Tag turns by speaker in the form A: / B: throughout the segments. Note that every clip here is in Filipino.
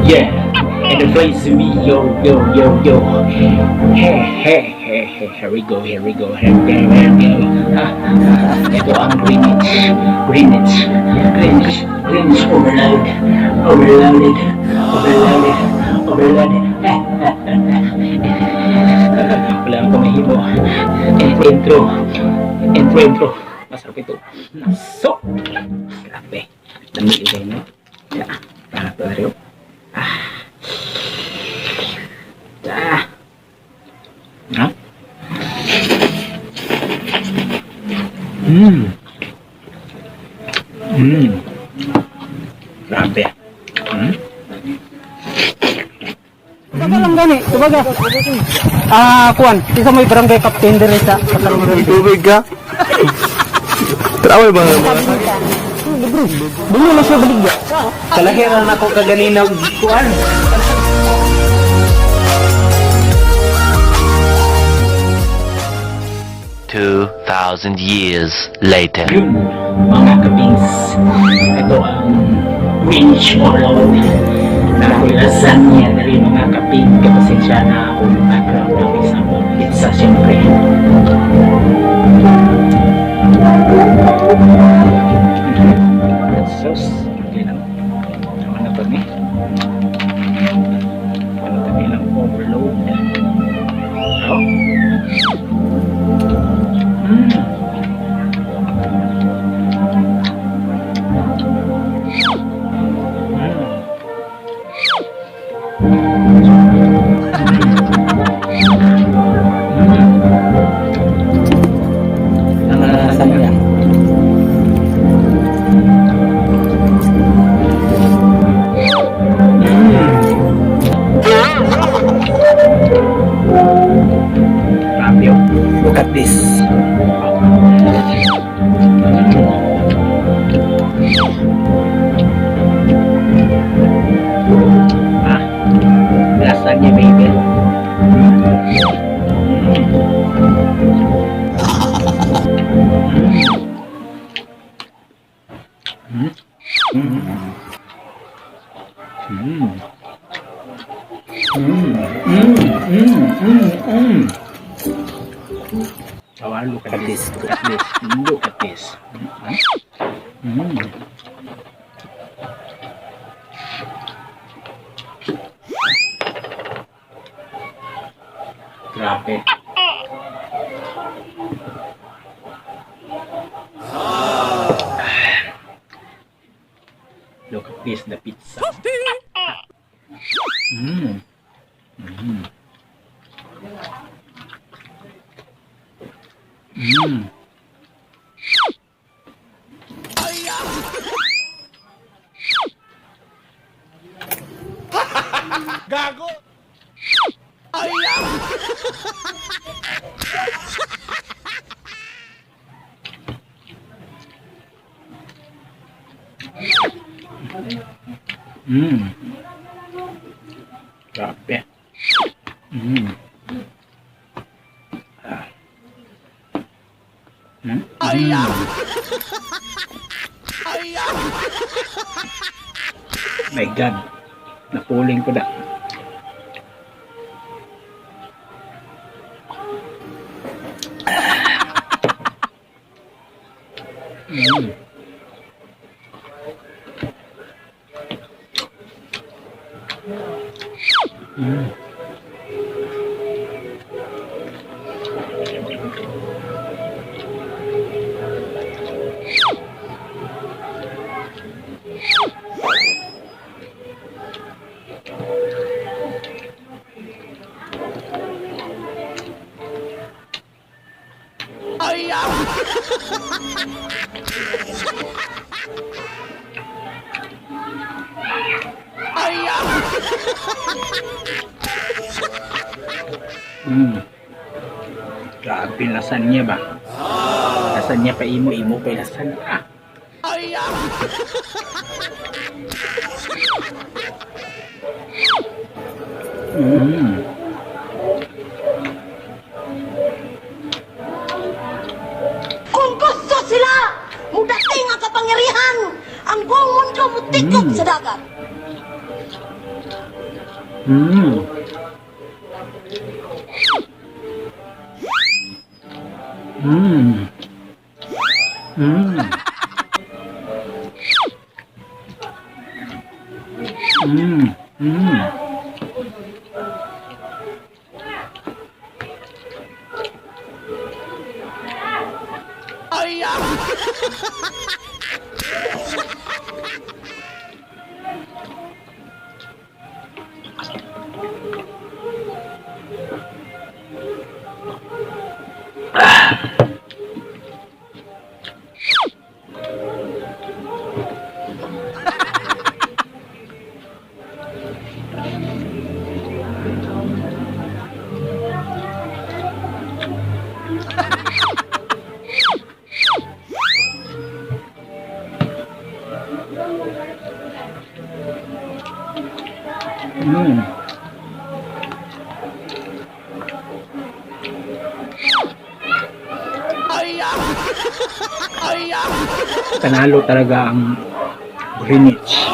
A: Yeah, and the place to me, yo. Hey, here we go. Ito ang Greenwich overloaded. Wala akong mahimo. Intro. Masarap ito. So, grabe. Dami ilay mo. Para tayo. Grabe.
B: Tubaga lang gani, tubaga. Kuan, isa mo barangay captain dire sa Katarungan.
C: Tubig ka? Trawal ba naman?
B: Dili na siya baligya.
A: Kalahiran ako kaganina kuan.
D: 2,000 years later.
A: Yun, mga kapings. Ito ang Greenwich overload. Dahil lasagna na rin mga kaping. Kapasensya na ako background ng isang pizza siyempre. Sauce. Okay lang. Ano to ni? Ano to nilang overload? Oh. Look at this. Lasagna baby. Oh, look at this. Grabe. Look at this, the pizza.
C: Gago!
A: Grabe. My God. Napuling ko na. Grabe lasagna ba? Lasagna pa imo pa lasagna.
E: Kung gusto sila, mudating ang kapangyarihan, ang buong mundo mutikot sa dagat.
A: Mm. Mm. Mm. Mm. Mm. Mm. Panalo talaga ang Greenwich.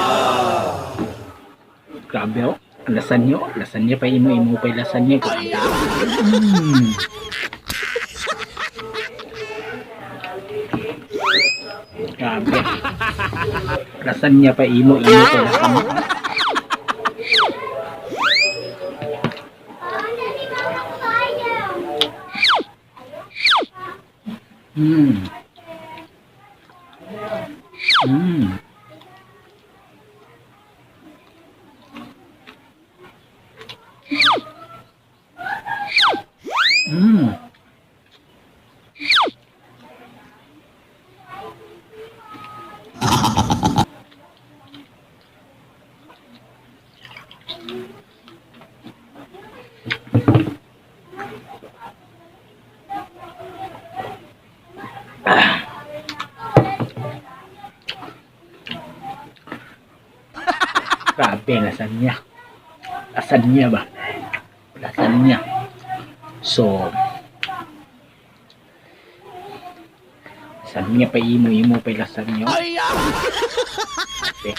A: Grabe oh. Ang lasagna pa imo pa yung lasagna. Grabe oh. Mm. Grabe. Lasagna pa imo pa yung lasagna. Mm. Mm. Mm. Grabe, lasagna. Lasagna ba? Lasagna. So, lasagna pa imo pa yung lasagna. Grabe.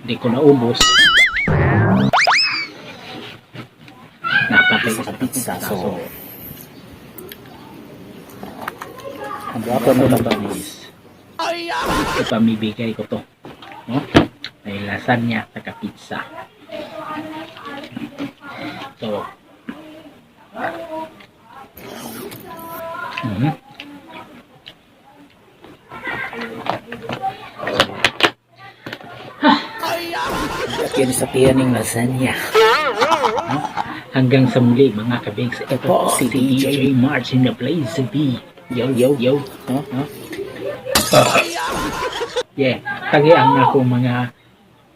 A: Hindi ko naubos. Napakay sa pizza. So, ang guwapo mo na ba is ipamibigay ko to. No? May lasagna at pizza. So, Lagyan sa tiyan ng lasagna. No? Hanggang sa muli mga kabings. Ito si DJ March in the place to be. Yo. No? Yeah. Tagiang ako mga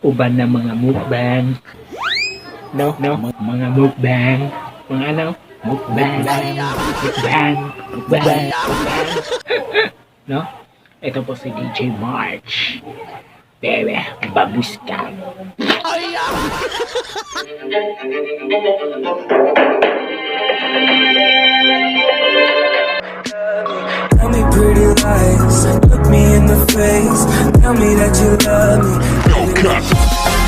A: uban na mga mukbang. No? Mga mukbang. Mga ano? Mukbang. No? Ito po si DJ March. Bebe, bagus ka.
F: Tell me pretty lies, look me in the face, tell me that you love me.